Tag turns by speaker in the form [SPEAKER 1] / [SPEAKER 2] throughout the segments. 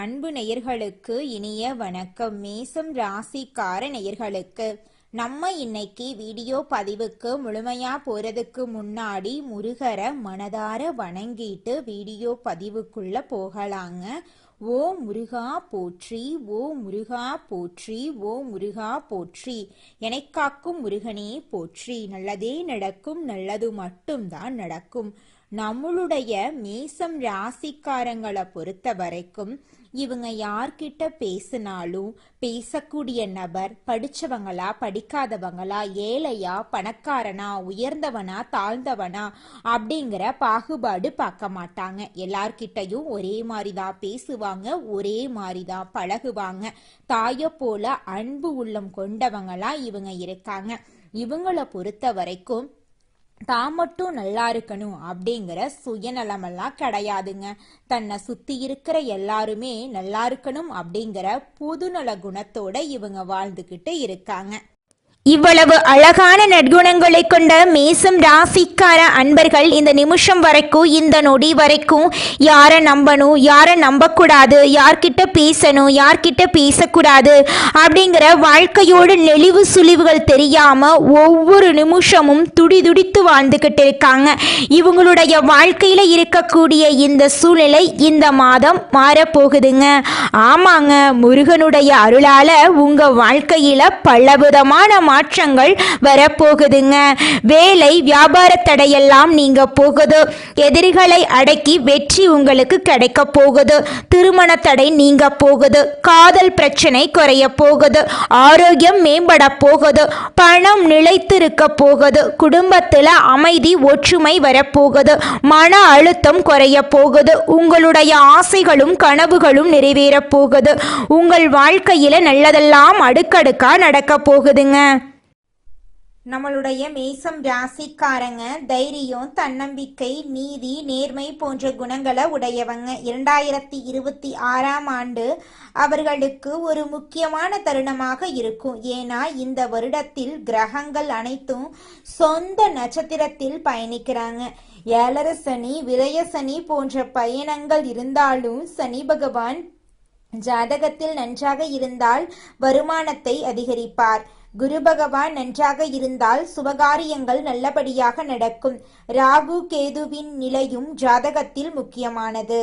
[SPEAKER 1] அன்பு நேயர்களுக்கு இனிய வணக்கம். மேசம் ராசிக்கார நேயர்களுக்கு நம்ம இன்னைக்கு வீடியோ பதிவுக்கு முழுமையா போறதுக்கு முன்னாடி முருகரை மனதார வணங்கிட்டு வீடியோ பதிவுக்குள்ள போகலாங்க. ஓ முருகா போற்றி, ஓ முருகா போற்றி, ஓ முருகா போற்றி, எனைக்காக்கும் முருகனே போற்றி. நல்லதே நடக்கும், நல்லது மட்டும்தான் நடக்கும். நம்மளுடைய மேசம் ராசிக்காரங்களை பொறுத்த வரைக்கும் இவங்க யார்கிட்ட பேசினாலும் பேசக்கூடிய நபர் படிச்சவங்களா படிக்காதவங்களா, ஏழையா பணக்காரனா, உயர்ந்தவனா தாழ்ந்தவனா அப்படிங்கிற பாகுபாடு பார்க்க மாட்டாங்க. எல்லார்கிட்டையும் ஒரே மாதிரிதான் பேசுவாங்க, ஒரே மாதிரிதான் பழகுவாங்க. தாயை போல அன்பு உள்ளம் கொண்டவங்களா இவங்க இருக்காங்க. இவங்களை பொறுத்த வரைக்கும் தான் மட்டும் நல்லா இருக்கணும் அப்படிங்கிற சுயநலமெல்லாம் கிடையாதுங்க. தன்னை சுத்தி இருக்கிற எல்லாருமே நல்லா இருக்கணும் அப்படிங்கிற பொதுநல குணத்தோட இவங்க வாழ்ந்துகிட்டு இருக்காங்க. இவ்வளவு அழகான நற்குணங்களை கொண்ட மேசம் ராசிக்கார அன்பர்கள் இந்த நிமிஷம் வரைக்கும், இந்த நொடி வரைக்கும் யாரை நம்பணும், யாரை நம்பக்கூடாது, யார்கிட்ட பேசணும், யார்கிட்ட பேசக்கூடாது அப்படிங்கிற வாழ்க்கையோட நெளிவு சுழிவுகள் தெரியாம ஒவ்வொரு நிமிஷமும் துடிதுடித்து வாழ்ந்துகிட்டு இருக்காங்க. இவங்களுடைய வாழ்க்கையில இருக்கக்கூடிய இந்த சூழ்நிலை இந்த மாதம் மாறப்போகுதுங்க. ஆமாங்க, முருகனுடைய அருளால உங்க வாழ்க்கையில பலவிதமான மாற்றங்கள் வரப்போகுதுங்க. வேலை வியாபார தடையெல்லாம் நீங்க போகுது. எதிரிகளை அடக்கி வெற்றி உங்களுக்கு கிடைக்க போகுது. திருமண தடை நீங்க போகுது. காதல் பிரச்சனை குறைய போகுது. ஆரோக்கியம் மேம்பட போகுது. பணம் நிலைத்திருக்க போகுது. குடும்பத்துல அமைதி ஒற்றுமை வரப்போகுது. மன அழுத்தம் குறைய போகுது. உங்களுடைய ஆசைகளும் கனவுகளும் நிறைவேற போகுது. உங்கள் வாழ்க்கையில நல்லதெல்லாம் அடுக்கடுக்கா நடக்க போகுதுங்க. நம்மளுடைய மேசம் ராசிக்காரங்க தைரியம், தன்னம்பிக்கை, நீதி, நேர்மை போன்ற குணங்களை உடையவங்க. 2026ஆம் ஆண்டு அவர்களுக்கு ஒரு முக்கியமான தருணமாக இருக்கும். ஏன்னா இந்த வருடத்தில் கிரகங்கள் அனைத்தும் சொந்த நட்சத்திரத்தில் பயணிக்கிறாங்க. ஏழரை சனி, விரய சனி போன்ற பயணங்கள் இருந்தாலும் சனி பகவான் ஜாதகத்தில் நன்றாக இருந்தால் வருமானத்தை அதிகரிப்பார். குரு பகவான் நன்றாக இருந்தால் சுபகாரியங்கள் நல்லபடியாக நடக்கும். ராகு கேதுவின் நிலையும் ஜாதகத்தில் முக்கியமானது.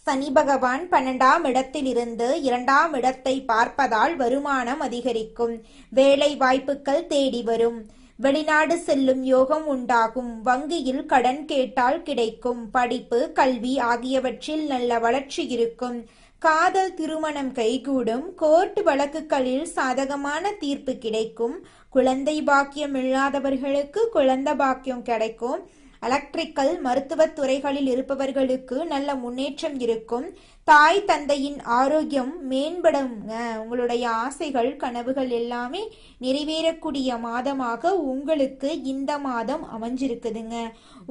[SPEAKER 1] சனி பகவான் 12ஆம் இடத்திலிருந்து 2ஆம் இடத்தை பார்ப்பதால் வருமானம் அதிகரிக்கும். வேலை வாய்ப்புகள் தேடி வரும். வெளிநாடு செல்லும் யோகம் உண்டாகும். வங்கியில் கடன் கேட்டால் கிடைக்கும். படிப்பு, கல்வி ஆகியவற்றில் நல்ல வளர்ச்சி இருக்கும். காதல், திருமணம் கைகூடும். கோர்ட் வழக்குகளில் சாதகமான தீர்ப்பு கிடைக்கும். குழந்தை பாக்கியம் இல்லாதவர்களுக்கு குழந்தை பாக்கியம் கிடைக்கும். எலக்ட்ரிக்கல், மருத்துவ துறைகளில் இருப்பவர்களுக்கு நல்ல முன்னேற்றம் இருக்கும். தாய் தந்தையின் ஆரோக்கியம் மேம்படுங்க. உங்களுடைய ஆசைகள் கனவுகள் எல்லாமே நிறைவேறக்கூடிய மாதமாக உங்களுக்கு இந்த மாதம் அமைஞ்சிருக்குதுங்க.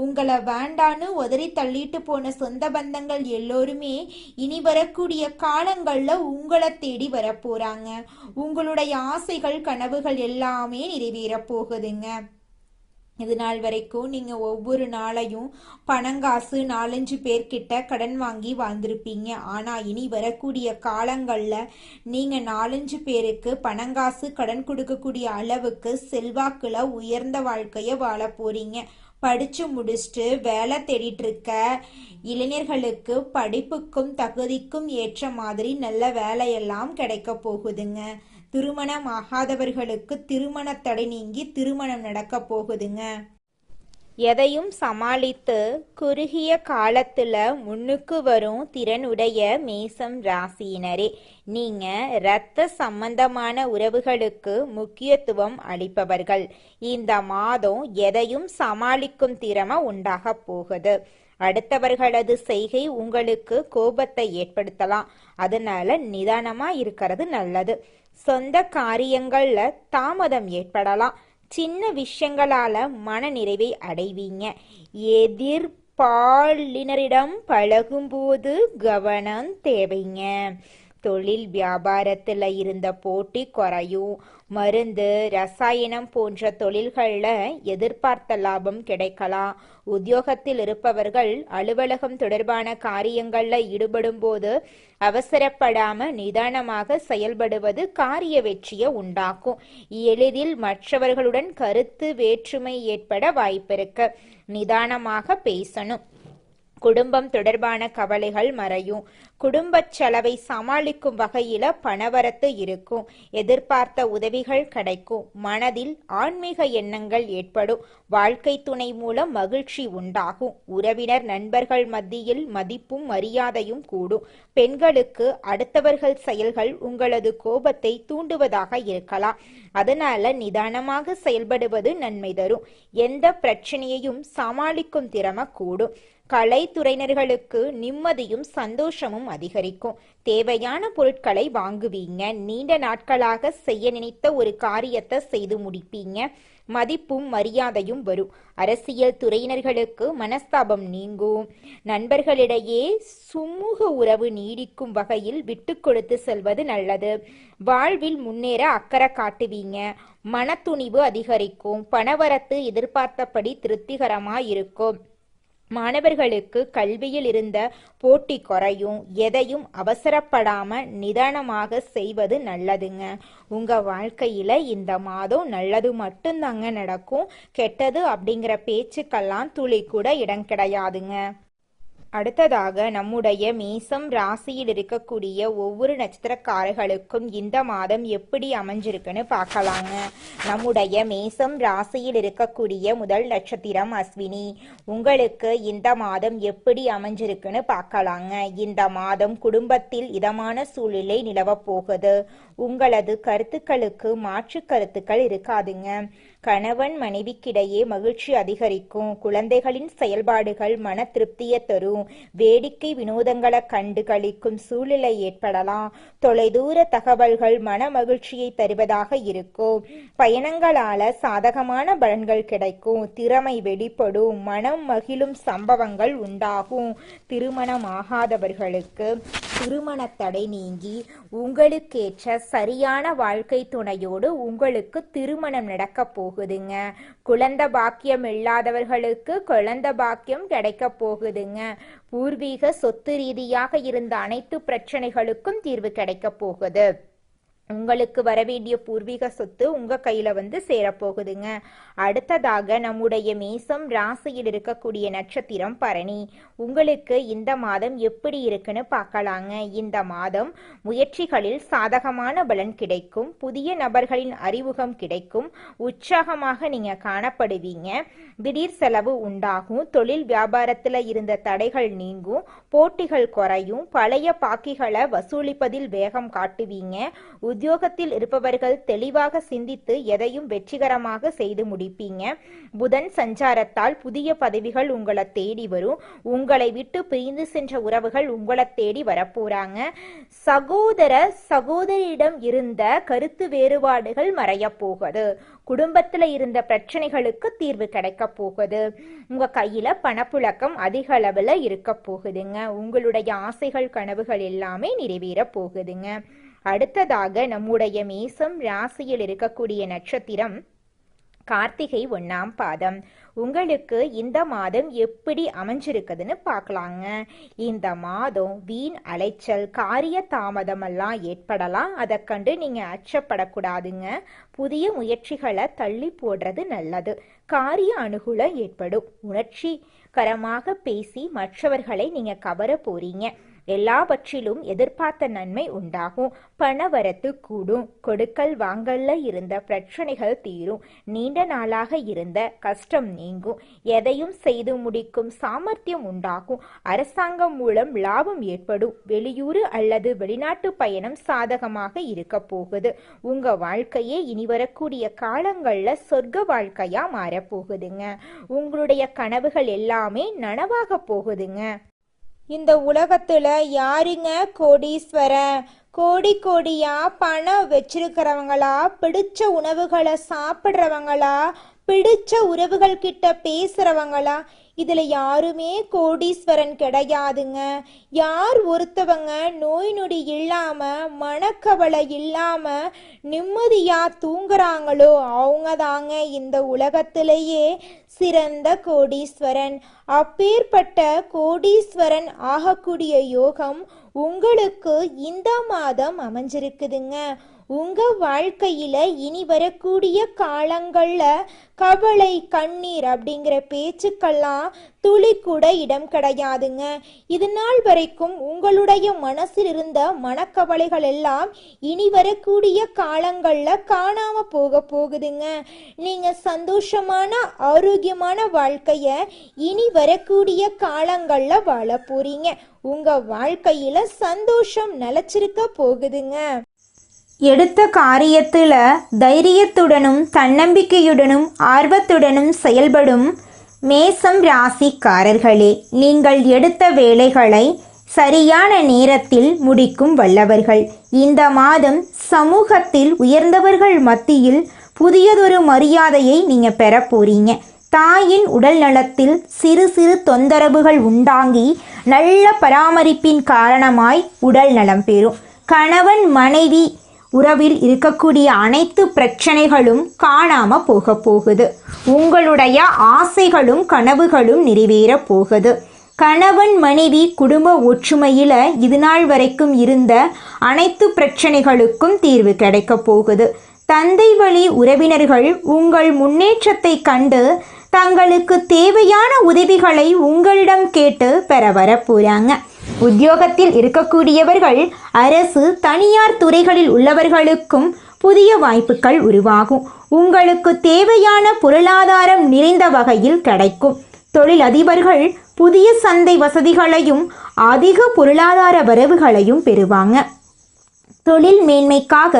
[SPEAKER 1] உங்களை வேண்டான்னு உதறி தள்ளிட்டு போன சொந்த பந்தங்கள் எல்லோருமே இனி வரக்கூடிய காலங்கள்ல உங்களை தேடி வரப்போறாங்க. உங்களுடைய ஆசைகள் கனவுகள் எல்லாமே நிறைவேற போகுதுங்க. இது நாள் வரைக்கும் நீங்க ஒவ்வொரு நாளையும் பணங்காசு 4-5 பேர்கிட்ட கடன் வாங்கி வாழ்ந்திருப்பீங்க. ஆனா இனி வரக்கூடிய காலங்கள்ல நீங்க 4-5 பேருக்கு பணங்காசு கடன் கொடுக்கக்கூடிய அளவுக்கு செல்வாக்குல உயர்ந்த வாழ்க்கைய வாழ போறீங்க. படிச்சு முடிச்சுட்டு வேலை தேடிட்டு இருக்க இளைஞர்களுக்கு படிப்புக்கும் தகுதிக்கும் ஏற்ற மாதிரி நல்ல வேலையெல்லாம் கிடைக்க போகுதுங்க. திருமணம் ஆகாதவர்களுக்கு திருமண தடை நீங்கி திருமணம் நடக்க போகுதுங்க. எதையும் சமாளித்து குறுகிய காலத்துல முன்னுக்கு வரும் திறனுடைய மேசம் ராசியினரே, நீங்க இரத்த சம்பந்தமான உறவுகளுக்கு முக்கியத்துவம் அளிப்பவர்கள். இந்த மாதம் எதையும் சமாளிக்கும் திறமை உண்டாக போகுது. அடுத்தவர்களது செய்கை உங்களுக்கு கோபத்தை ஏற்படுத்தலாம். அதனால நிதானமா இருக்கிறது நல்லது. சொந்த காரியங்கள்ல தாமதம் ஏற்படலாம். சின்ன விஷயங்களால மன நிறைவை அடைவீங்க. எதிர்பாலினரிடம் பழகும்போது கவனம் தேவைங்க. தொழில் வியாபாரத்தில் இருந்த போட்டி குறையும். மருந்து, ரசாயனம் போன்ற தொழில்களில் எதிர்பார்த்த லாபம் கிடைக்கலாம். உத்தியோகத்தில் இருப்பவர்கள் அலுவலகம் தொடர்பான காரியங்களில் ஈடுபடும் போது அவசரப்படாம நிதானமாக செயல்படுவது காரிய வெற்றியை உண்டாக்கும். எளிதில் மற்றவர்களுடன் கருத்து வேற்றுமை ஏற்பட வாய்ப்பிருக்கு. நிதானமாக பேசணும். குடும்பம் தொடர்பான கவலைகள் மறையும். குடும்ப செலவை சமாளிக்கும் வகையில பணவரத்து இருக்கும். எதிர்பார்த்த உதவிகள் கிடைக்கும். மனதில் ஆன்மீக எண்ணங்கள் ஏற்படும். வாழ்க்கை துணை மூலம் மகிழ்ச்சி உண்டாகும். உறவினர் நண்பர்கள் மத்தியில் மதிப்பும் மரியாதையும் கூடும். பெண்களுக்கு அடுத்தவர்கள் செயல்கள் உங்களது கோபத்தை தூண்டுவதாக இருக்கலாம். அதனால நிதானமாக செயல்படுவது நன்மை தரும். எந்த பிரச்சனையையும் சமாளிக்கும் திறமை கூடும். கலைத்துறையினர்களுக்கு நிம்மதியும் சந்தோஷமும் அதிகரிக்கும். தேவையான பொருட்களை வாங்குவீங்க. நீண்ட நாட்களாக செய்ய நினைத்த ஒரு காரியத்தை செய்து முடிப்பீங்க. மதிப்பும் மரியாதையும் வரும். அரசியல் துறையினர்களுக்கு மனஸ்தாபம் நீங்கும். நண்பர்களிடையே சுமூக உறவு நீடிக்கும் வகையில் விட்டு கொடுத்து செல்வது நல்லது. வாழ்வில் முன்னேற அக்கறை காட்டுவீங்க. மனத்துணிவு அதிகரிக்கும். பணவரத்து எதிர்பார்த்தபடி திருப்திகரமாக இருக்கும். மாணவர்களுக்கு கல்வியில் இருந்த போட்டி குறையும். எதையும் அவசரப்படாம நிதானமாக செய்வது நல்லதுங்க. உங்க வாழ்க்கையில இந்த மாதம் நல்லது மட்டும்தாங்க நடக்கும். கெட்டது அப்படிங்கிற பேச்சுக்கெல்லாம் துளி கூட இடம் கிடையாதுங்க. அடுத்ததாக நம்முடைய மேசம் ராசியில் இருக்கக்கூடிய ஒவ்வொரு நட்சத்திரக்காரர்களுக்கும் இந்த மாதம் எப்படி அமைஞ்சிருக்குன்னு பார்க்கலாங்க. நம்முடைய மேசம் ராசியில் இருக்கக்கூடிய முதல் நட்சத்திரம் அஸ்வினி. உங்களுக்கு இந்த மாதம் எப்படி அமைஞ்சிருக்குன்னு பார்க்கலாங்க. இந்த மாதம் குடும்பத்தில் இதமான சூழ்நிலை நிலவப் போகுது. உங்களது கருத்துக்களுக்கு மாற்று கருத்துக்கள் இருக்காதுங்க. கணவன் மனைவிக்கிடையே மகிழ்ச்சி அதிகரிக்கும். குழந்தைகளின் செயல்பாடுகள் மன திருப்தியை தரும். வேடிக்கை வினோதங்களை கண்டு களிக்கும் சூழ்நிலை ஏற்படலாம். தொலைதூர தகவல்கள் மன மகிழ்ச்சியை தருவதாக இருக்கும். பயணங்களால சாதகமான பலன்கள் கிடைக்கும். திறமை வெளிப்படும். மனம் மகிழும் சம்பவங்கள் உண்டாகும். திருமணமாகாதவர்களுக்கு திருமண தடை நீங்கி உங்களுக்கேற்ற சரியான வாழ்க்கை துணையோடு உங்களுக்கு திருமணம் நடக்க போகுதுங்க. குழந்தை பாக்கியம் இல்லாதவர்களுக்கு குழந்தை பாக்கியம் கிடைக்க போகுதுங்க. பூர்வீக சொத்து ரீதியாக இருந்த அனைத்து பிரச்சனைகளுக்கும் தீர்வு கிடைக்க போகுது. உங்களுக்கு வரவேண்டிய பூர்வீக சொத்து உங்க கையில சேரப்போகுதுங்க. அடுத்ததாக நம்முடைய மேசம் ராசியில் இருக்கக்கூடிய நட்சத்திரம் பரணி. உங்களுக்கு இந்த மாதம் எப்படி இருக்குன்னு பார்க்கலாங்க. இந்த மாதம் முயற்சிகளில் சாதகமான பலன் கிடைக்கும். புதிய நபர்களின் அறிமுகம் கிடைக்கும். உற்சாகமாக நீங்க காணப்படுவீங்க. திடீர் செலவு உண்டாகும். தொழில் வியாபாரத்துல இருந்த தடைகள் நீங்கும். போட்டிகள் குறையும். பழைய பாக்கிகளை வசூலிப்பதில் வேகம் காட்டுவீங்க. உத்தியோகத்தில் இருப்பவர்கள் தெளிவாக சிந்தித்து எதையும் வெற்றிகரமாக செய்து முடிப்பீங்க. புதன் சஞ்சாரத்தால் புதிய பதவிகள் உங்களை தேடி வரும். உங்களை விட்டு பிரிந்து சென்ற உறவுகள் உங்களை தேடி வரப்போறாங்க. சகோதர சகோதரியிடம் இருந்த கருத்து வேறுபாடுகள் மறைய போகுது. குடும்பத்துல இருந்த பிரச்சனைகளுக்கு தீர்வு கிடைக்க போகுது. உங்க கையில பணப்புழக்கம் அதிக அளவுல இருக்க போகுதுங்க. உங்களுடைய ஆசைகள் கனவுகள் எல்லாமே நிறைவேற போகுதுங்க. அடுத்ததாக நம்முடைய மேசம் ராசியில் இருக்கக்கூடிய நட்சத்திரம் கார்த்திகை 1ஆம் பாதம். உங்களுக்கு இந்த மாதம் எப்படி அமைஞ்சிருக்குதுன்னு பார்க்கலாங்க. இந்த மாதம் வீண் அலைச்சல், காரிய தாமதம் எல்லாம் ஏற்படலாம். அதை கண்டு நீங்க அச்சப்படக்கூடாதுங்க. புதிய முயற்சிகளை தள்ளி போடுறது நல்லது. காரிய அனுகூலம் ஏற்படும். உணர்ச்சிகரமாக பேசி மற்றவர்களை நீங்க கவர போறீங்க. எல்லாவற்றிலும் எதிர்பார்த்த நன்மை உண்டாகும். பணவரத்து கூடும். கொடுக்கல் வாங்கல்ல இருந்த பிரச்சனைகள் தீரும். நீண்ட நாளாக இருந்த கஷ்டம் நீங்கும். எதையும் செய்து முடிக்கும் சாமர்த்தியம் உண்டாகும். அரசாங்கம் மூலம் லாபம் ஏற்படும். வெளியூர் அல்லது வெளிநாட்டு பயணம் சாதகமாக இருக்க போகுது. உங்க வாழ்க்கையே இனி வரக்கூடிய காலங்கள்ல சொர்க்க வாழ்க்கையா மாறப்போகுதுங்க. உங்களுடைய கனவுகள் எல்லாமே நனவாக போகுதுங்க. இந்த உலகத்துல யாருங்க கோடீஸ்வரன்? கோடி கோடியா பணம் வச்சிருக்கிறவங்களா, பிடிச்ச உணவுகளை சாப்பிட்றவங்களா, பிடிச்ச உறவுகள் கிட்ட பேசுறவங்களா, இதுல யாருமே கோடீஸ்வரன் கிடையாதுங்க. யார் ஒருத்தவங்க நோய் நொடி இல்லாம மனக்கவலை இல்லாம நிம்மதியா தூங்குறாங்களோ அவங்க தாங்க இந்த உலகத்திலேயே சிறந்த கோடீஸ்வரன். அப்பேற்பட்ட கோடீஸ்வரன் ஆகக்கூடிய யோகம் உங்களுக்கு இந்த மாதம் அமைஞ்சிருக்குதுங்க. உங்க வாழ்க்கையில இனி வரக்கூடிய காலங்கள்ல கவலை கண்ணீர் அப்படிங்கிற பேச்சுக்கெல்லாம் துளி கூட இடம் கிடையாதுங்க. இது நாள் வரைக்கும் உங்களுடைய மனசில் இருந்த மனக்கவலைகள் எல்லாம் இனி வரக்கூடிய காலங்கள்ல காணாம போகுதுங்க. நீங்க சந்தோஷமான ஆரோக்கியமான வாழ்க்கைய இனி வரக்கூடிய காலங்கள்ல வாழ போறீங்க. உங்க வாழ்க்கையில சந்தோஷம் நிலைச்சிருக்க போகுதுங்க.
[SPEAKER 2] எடுத்த காரியத்தில் தைரியத்துடனும் தன்னம்பிக்கையுடனும் ஆர்வத்துடனும் செயல்படும் மேசம் ராசிக்காரர்களே, நீங்கள் எடுத்த வேலைகளை சரியான நேரத்தில் முடிக்கும் வல்லவர்கள். இந்த மாதம் சமூகத்தில் உயர்ந்தவர்கள் மத்தியில் புதியதொரு மரியாதையை நீங்கள் பெற போறீங்க. தாயின் உடல் நலத்தில் சிறு சிறு தொந்தரவுகள் உண்டாகி நல்ல பராமரிப்பின் காரணமாய் உடல் நலம் பெறும். கணவன் மனைவி உறவில் இருக்கக்கூடிய அனைத்து பிரச்சனைகளும் காணாம போகுது. உங்களுடைய ஆசைகளும் கனவுகளும் நிறைவேற போகுது. கணவன் மனைவி குடும்ப ஒற்றுமையில இதுநாள் வரைக்கும் இருந்த அனைத்து பிரச்சனைகளுக்கும் தீர்வு கிடைக்க போகுது. தந்தை வழி உறவினர்கள் உங்கள் முன்னேற்றத்தை கண்டு தங்களுக்கு தேவையான உதவிகளை உங்களிடம் கேட்டு பெற வர போறாங்க. உத்தியோகத்தில் இருக்கக்கூடியவர்கள் அரசு தனியார் துறைகளில் உள்ளவர்களுக்கும் புதிய வாய்ப்புகள் உருவாகும். உங்களுக்கு தேவையான பொருளாதாரம் நிறைந்த வகையில் கிடைக்கும். தொழிலதிபர்கள் புதிய சந்தை வசதிகளையும் அதிக பொருளாதார வரவுகளையும் பெறுவாங்க. தொழில் மேன்மைக்காக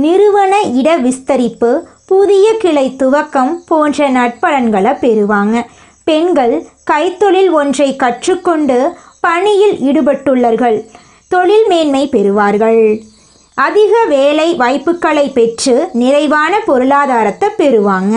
[SPEAKER 2] நிறுவன இட விஸ்தரிப்பு, புதிய கிளை துவக்கம் போன்ற நற்பலன்களை பெறுவாங்க. பெண்கள் கைத்தொழில் ஒன்றை கற்றுக்கொண்டு பணியில் ஈடுபட்டுள்ளார்கள் தொழில் மேன்மை பெறுவார்கள். அதிக வேலை வாய்ப்புகளை பெற்று நிறைவான பொருளாதாரத்தை பெறுவாங்க.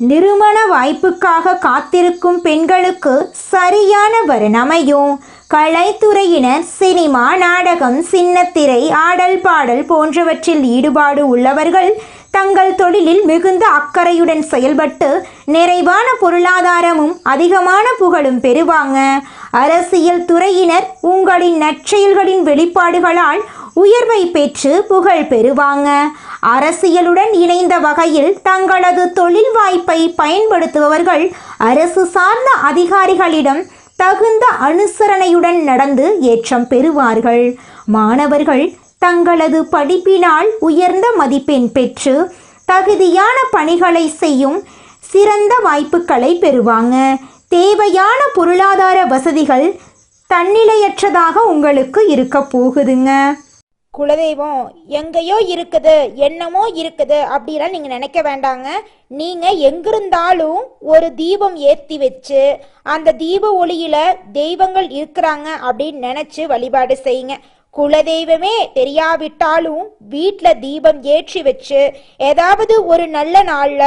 [SPEAKER 2] நிறுவன வாய்ப்புக்காக காத்திருக்கும் பெண்களுக்கு சரியான வரன் அமையும். கலைத்துறையினர் சினிமா, நாடகம், சின்னத்திரை, ஆடல் பாடல் போன்றவற்றில் ஈடுபாடு உள்ளவர்கள் தங்கள் தொழிலில் மிகுந்த அக்கறையுடன் செயல்பட்டு நிறைவான பொருளாதாரமும் அதிகமான புகழும் பெறுவாங்க. அரசியல் துறையினர் உங்களின் நற்செயல்களின் வெளிப்பாடுகளால் உயர்வை பெற்று புகழ் பெறுவாங்க. அரசியலுடன் இணைந்த வகையில் தங்களது தொழில் வாய்ப்பை பயன்படுத்துபவர்கள் அரசு சார்ந்த அதிகாரிகளிடம் தகுந்த அனுசரணையுடன் நடந்து ஏற்றம் பெறுவார்கள். மாணவர்கள் தங்களது படிப்பினால் உயர்ந்த மதிப்பெண் பெற்று தகுதியான பணிகளை செய்யும் சிறந்த வாய்ப்புகளை பெறுவாங்க. தேவையான பொருளாதார வசதிகள் தன்னிலையற்றதாக உங்களுக்கு இருக்க போகுதுங்க.
[SPEAKER 1] குலதெய்வம் எங்கேயோ இருக்குது, என்னமோ இருக்குது அப்படிலாம் நீங்க நினைக்க வேண்டாங்க. நீங்க எங்கிருந்தாலும் ஒரு தீபம் ஏற்றி வச்சு அந்த தீப ஒளியில தெய்வங்கள் இருக்கிறாங்க அப்படின்னு நினைச்சு வழிபாடு செய்யுங்க. குலதெய்வமே தெரியாவிட்டாலும் வீட்டில் தீபம் ஏற்றி வச்சு ஏதாவது ஒரு நல்ல நாள்ல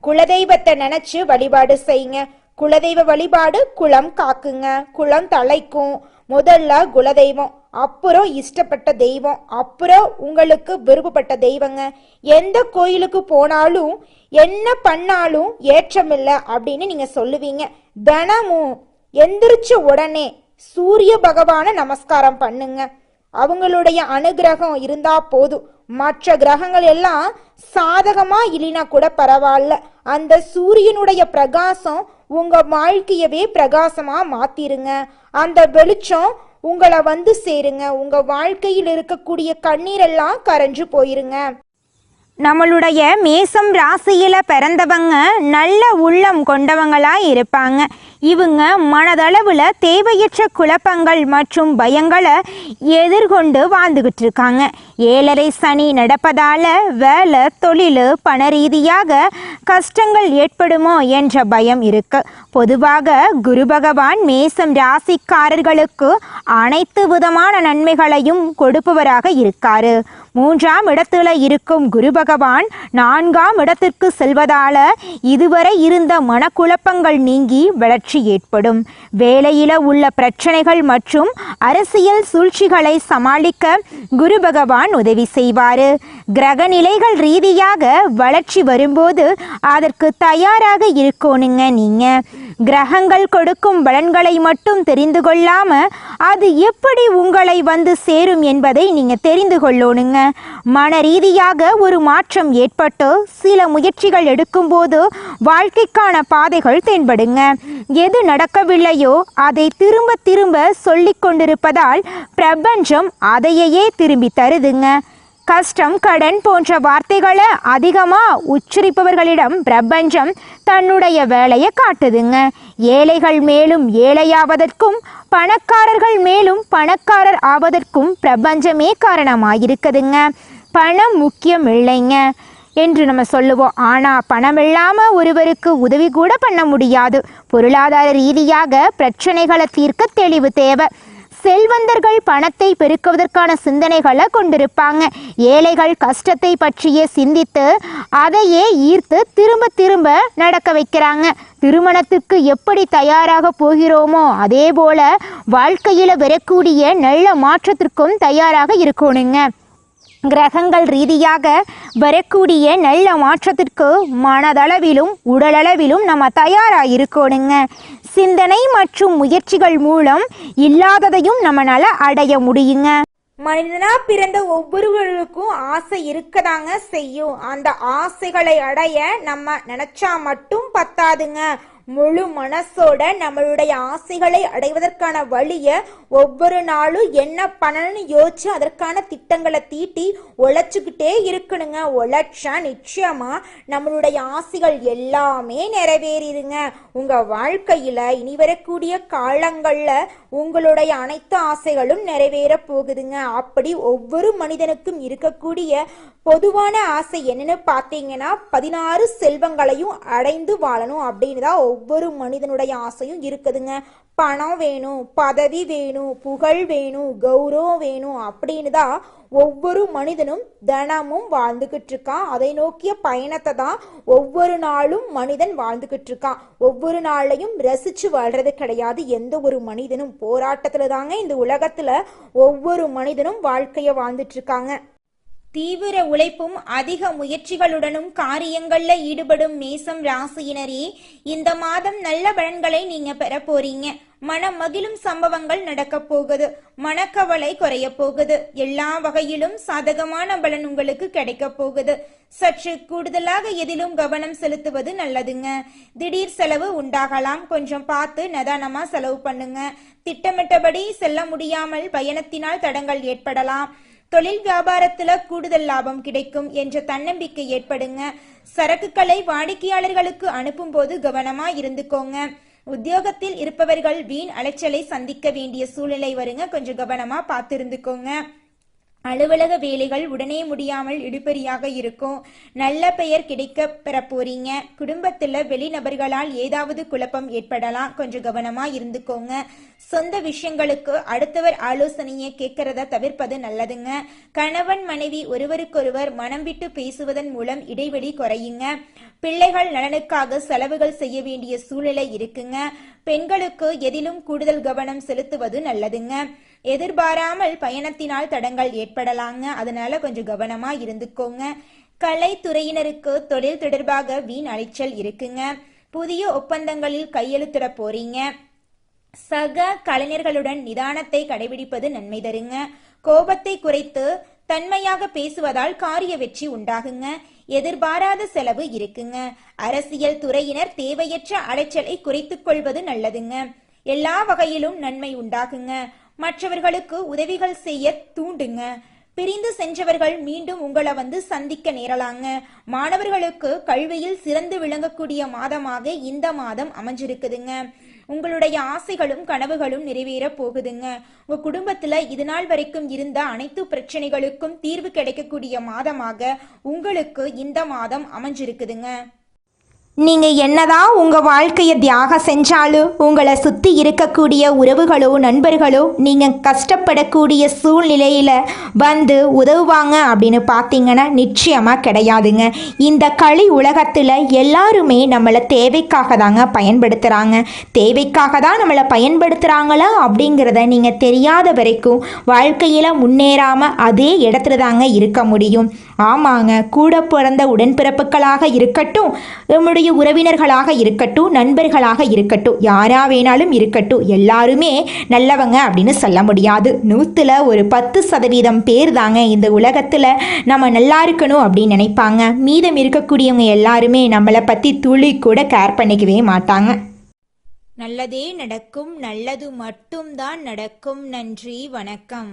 [SPEAKER 1] குலதெய்வத்தை நினைச்சு வழிபாடு செய்யுங்க. குலதெய்வ வழிபாடு குலம் காக்குங்க, குலம் தலைக்கும். முதல்ல குலதெய்வம், அப்புறம் இஷ்டப்பட்ட தெய்வம், அப்புறம் உங்களுக்கு விருப்பப்பட்ட தெய்வங்க. எந்த கோயிலுக்கு போனாலும் என்ன பண்ணாலும் ஏற்றமில்லை அப்படின்னு நீங்க சொல்லுவீங்க. தினமும் எந்திரிச்ச உடனே சூரிய பகவானை நமஸ்காரம் பண்ணுங்க. அவங்களுடைய அனுகிரகம் இருந்தா போதும். மற்ற கிரகங்கள் எல்லாம் சாதகமா இல்லைனா கூட பரவாயில்ல, அந்த சூரியனுடைய பிரகாசம் உங்க வாழ்க்கையவே பிரகாசமா மாத்திருங்க. அந்த வெளிச்சம் உங்களை வந்து சேருங்க. உங்க வாழ்க்கையில் இருக்கக்கூடிய கண்ணீரெல்லாம் கரைஞ்சு போயிருங்க.
[SPEAKER 2] நம்மளுடைய மேசம் ராசியில பிறந்தவங்க நல்ல உள்ளம் கொண்டவங்களா இருப்பாங்க. இவங்க மனதளவுல தேவையற்ற குழப்பங்கள் மற்றும் பயங்களை எதிர்கொண்டு வாழ்ந்துகிட்டு இருக்காங்க. ஏழரை சனி நடப்பதால வேலை தொழில் பண ரீதியாக கஷ்டங்கள் ஏற்படுமோ என்ற பயம் இருக்கு. பொதுவாக குரு பகவான் மேசம் ராசிக்காரர்களுக்கு அனைத்து விதமான நன்மைகளையும் கொடுப்பவராக இருக்காரு. 3ஆம் இடத்துல இருக்கும் குரு பகவான் 4ஆம் இடத்திற்கு செல்வதால இதுவரை இருந்த மனக்குழப்பங்கள் நீங்கி வளர்ச்சி ஏற்படும். வேலையில உள்ள பிரச்சனைகள் மற்றும் அரசியல் சூழ்ச்சிகளை சமாளிக்க குரு பகவான் உதவி செய்வாரு. கிரக நிலைகள் ரீதியாக வளர்ச்சி வரும்போது அதற்கு தயாராக இருக்கணுங்க. நீங்க கிரகங்கள் கொடுக்கும் பலன்களை மட்டும் தெரிந்து கொள்ளாம அது எப்படி உங்களை வந்து சேரும் என்பதை நீங்க தெரிந்து கொள்ளணுங்க. மன ரீதியாக ஒரு மாற்றம் ஏற்பட்டு சில முயற்சிகள் எடுக்கும்போது வாழ்க்கைக்கான பாதைகள் தென்படுங்க. எது நடக்கவில்லையோ அதை திரும்ப திரும்ப சொல்லிக் கொண்டிருப்பதால் பிரபஞ்சம் அதையே திரும்பி தருதுங்க. கஷ்டம், கடன் போன்ற வார்த்தைகளை அதிகமாக உச்சரிப்பவர்களிடம் பிரபஞ்சம் தன்னுடைய வேலையை காட்டுதுங்க. ஏழைகள் மேலும் ஏழையாவதற்கும் பணக்காரர்கள் மேலும் பணக்காரர் ஆவதற்கும் பிரபஞ்சமே காரணமாயிருக்குதுங்க. பணம் முக்கியம் இல்லைங்க என்று நம்ம சொல்லுவோம். ஆனால் பணம் இல்லாமல் ஒருவருக்கு உதவி கூட பண்ண முடியாது. பொருளாதார ரீதியாக பிரச்சனைகளை தீர்க்க தெளிவு தேவை. செல்வந்தர்கள் பணத்தை பெருக்குவதற்கான சிந்தனைகளை கொண்டிருப்பாங்க. ஏழைகள் கஷ்டத்தை பற்றியே சிந்தித்து அதையே ஈர்த்து திரும்ப திரும்ப நடக்க வைக்கிறாங்க. திருமணத்துக்கு எப்படி தயாராக போகிறோமோ அதே போல வாழ்க்கையில் வரக்கூடிய நல்ல மாற்றத்திற்கும் தயாராக இருக்கணுங்க. கிரகங்கள் ரீதியாக வரக்கூடிய நல்ல மாற்றத்திற்கு மனதளவிலும் உடலளவிலும் நம்ம தயாராக இருக்கணுங்க. சிந்தனை மற்றும் முயற்சிகள் மூலம் இல்லாததையும் நம்மளால அடைய முடியுங்க.
[SPEAKER 1] மனிதனா பிறந்த ஒவ்வொருவருக்கும் ஆசை இருக்கதாங்க செய்யும். அந்த ஆசைகளை அடைய நம்ம நினைச்சா மட்டும் பத்தாதுங்க. முழு மனசோட நம்மளுடைய ஆசைகளை அடைவதற்கான வழியை ஒவ்வொரு நாளும் என்ன பண்ணணும்னு யோசிச்சு அதற்கான திட்டங்களை தீட்டி உழைச்சிக்கிட்டே இருக்கணுங்க. உழைச்சா நிச்சயமா நம்மளுடைய ஆசைகள் எல்லாமே நிறைவேறிடுங்க. உங்க வாழ்க்கையில இனி வரக்கூடிய காலங்கள்ல உங்களுடைய அனைத்து ஆசைகளும் நிறைவேற போகுதுங்க. அப்படி ஒவ்வொரு மனிதனுக்கும் இருக்கக்கூடிய பொதுவான ஆசை என்னன்னு பார்த்தீங்கன்னா 16 செல்வங்களையும் அடைந்து வாழணும் அப்படின்னு தான் ஒவ்வொரு மனிதனுடைய ஆசையும் இருக்குதுங்க. பணம் வேணும், பதவி வேணும், புகழ் வேணும், கௌரவம் வேணும் அப்படின்னு தான் ஒவ்வொரு மனிதனும் தினமும் வாழ்ந்துகிட்டு இருக்கான். அதை நோக்கிய பயணத்தை தான் ஒவ்வொரு நாளும் மனிதன் வாழ்ந்துகிட்டு இருக்கான். ஒவ்வொரு நாளையும் ரசிச்சு வாழ்றது கிடையாது. எந்த ஒரு மனிதனும் போராட்டத்துல தாங்க இந்த உலகத்துல ஒவ்வொரு மனிதனும் வாழ்க்கைய வாழ்ந்துட்டு இருக்காங்க. தீவிர உழைப்பும் அதிக முயற்சிகளுடனும் காரியங்கள்ல ஈடுபடும் மேசம் ராசியினரே, இந்த மாதம் நல்ல பலன்களை நீங்க பெற போறீங்க. மனம் மகிழும் சம்பவங்கள் நடக்க போகுது. மனக்கவலை குறைய போகுது. எல்லா வகையிலும் சாதகமான பலன் உங்களுக்கு கிடைக்க போகுது. சற்று கூடுதலாக எதிலும் கவனம் செலுத்துவது நல்லதுங்க. திடீர் செலவு உண்டாகலாம். கொஞ்சம் பார்த்து நிதானமா செலவு பண்ணுங்க. திட்டமிட்டபடி செல்ல முடியாமல் பயணத்தினால் தடங்கள் ஏற்படலாம். தொழில் வியாபாரத்துல கூடுதல் லாபம் கிடைக்கும் என்ற தன்னம்பிக்கை ஏற்படுங்க. சரக்குகளை வாடிக்கையாளர்களுக்கு அனுப்பும் போது கவனமா இருந்துக்கோங்க. உத்தியோகத்தில் இருப்பவர்கள் வீண் அலைச்சலை சந்திக்க வேண்டிய சூழ்நிலை வருங்க. கொஞ்சம் கவனமா பார்த்து இருந்துக்கோங்க. அலுவலக வேலைகள் உடனே முடியாமல் இழுபறியாக இருக்கும். நல்ல பெயர் கிடைக்க பெற போறீங்க. குடும்பத்துல வெளிநபர்களால் ஏதாவது குழப்பம் ஏற்படலாம். கொஞ்சம் கவனமா இருந்துக்கோங்க. சொந்த விஷயங்களுக்கு அடுத்தவர் ஆலோசனையை கேட்கறத தவிர்ப்பது நல்லதுங்க. கணவன் மனைவி ஒருவருக்கொருவர் மனம் விட்டு பேசுவதன் மூலம் இடைவெளி குறையுங்க. பிள்ளைகள் நலனுக்காக செலவுகள் செய்ய வேண்டிய சூழ்நிலை இருக்குங்க. பெண்களுக்கு எதிலும் கூடுதல் கவனம் செலுத்துவது நல்லதுங்க. எதிர்பாராமல் பயணத்தினால் தடங்கள் ஏற்படலாங்க. அதனால கொஞ்சம் கவனமா இருந்துக்கோங்க. கலைத்துறையினருக்கு தொழில் தொடர்பாக வீண் அலைச்சல் இருக்குங்க. புதிய ஒப்பந்தங்களில் கையெழுத்திட போறீங்க. சக கலைஞர்களுடன் நிதானத்தை கடைபிடிப்பது நன்மை தருங்க. கோபத்தை குறைத்து தன்மையாக பேசுவதால் காரிய வெற்றி உண்டாகுங்க. எதிர்பாராத செலவு இருக்குங்க. அரசியல் துறையினர் தேவையற்ற அலைச்சலை குறைத்துக் கொள்வது நல்லதுங்க. எல்லா வகையிலும் நன்மை உண்டாகுங்க. மற்றவர்களுக்கு உதவிகள் செய்ய தூண்டுங்க. பிரிந்து சென்றவர்கள் மீண்டும் உங்களை வந்து சந்திக்க நேரலாங்க. மாணவர்களுக்கு கல்வியில் சிறந்து விளங்கக்கூடிய மாதமாக இந்த மாதம் அமைஞ்சிருக்குதுங்க. உங்களுடைய ஆசைகளும் கனவுகளும் நிறைவேற போகுதுங்க. உங்க குடும்பத்துல இது நாள் வரைக்கும் இருந்த அனைத்து பிரச்சனைகளுக்கும் தீர்வு கிடைக்கக்கூடிய மாதமாக உங்களுக்கு இந்த மாதம் அமைஞ்சிருக்குதுங்க.
[SPEAKER 2] நீங்க என்னதான் உங்க வாழ்க்கையை தியாகம் செஞ்சாலும் உங்களை சுத்தி இருக்கக்கூடிய உறவுகளோ நண்பர்களோ நீங்க கஷ்டப்படக்கூடிய சூழ்நிலையில வந்து உதவுவாங்க அப்படின்னு பார்த்தீங்கன்னா நிச்சயமா கிடையாதுங்க. இந்த களி உலகத்துல எல்லாருமே நம்மளை தேவைக்காக தாங்க பயன்படுத்துறாங்க. தேவைக்காக தான் நம்மளை பயன்படுத்துறாங்களா அப்படிங்கிறத நீங்க தெரியாத வரைக்கும் வாழ்க்கையில முன்னேறாம அதே இடத்துல தாங்க இருக்க முடியும். ஆமாங்க, கூட பிறந்த உடன்பிறப்புகளாக இருக்கட்டும், நம்முடைய உறவினர்களாக இருக்கட்டும், நண்பர்களாக இருக்கட்டும், யாரா வேணாலும் இருக்கட்டும், எல்லாருமே நல்லவங்க அப்படின்னு சொல்ல முடியாது. 100ல் ஒரு 10% பேர் தாங்க இந்த உலகத்தில் நம்ம நல்லா இருக்கணும் அப்படின்னு நினைப்பாங்க. மீதம் இருக்கக்கூடியவங்க எல்லாருமே நம்மளை பற்றி துளி கூட கேர் பண்ணிக்கவே மாட்டாங்க.
[SPEAKER 1] நல்லதே நடக்கும், நல்லது மட்டும்தான் நடக்கும். நன்றி, வணக்கம்.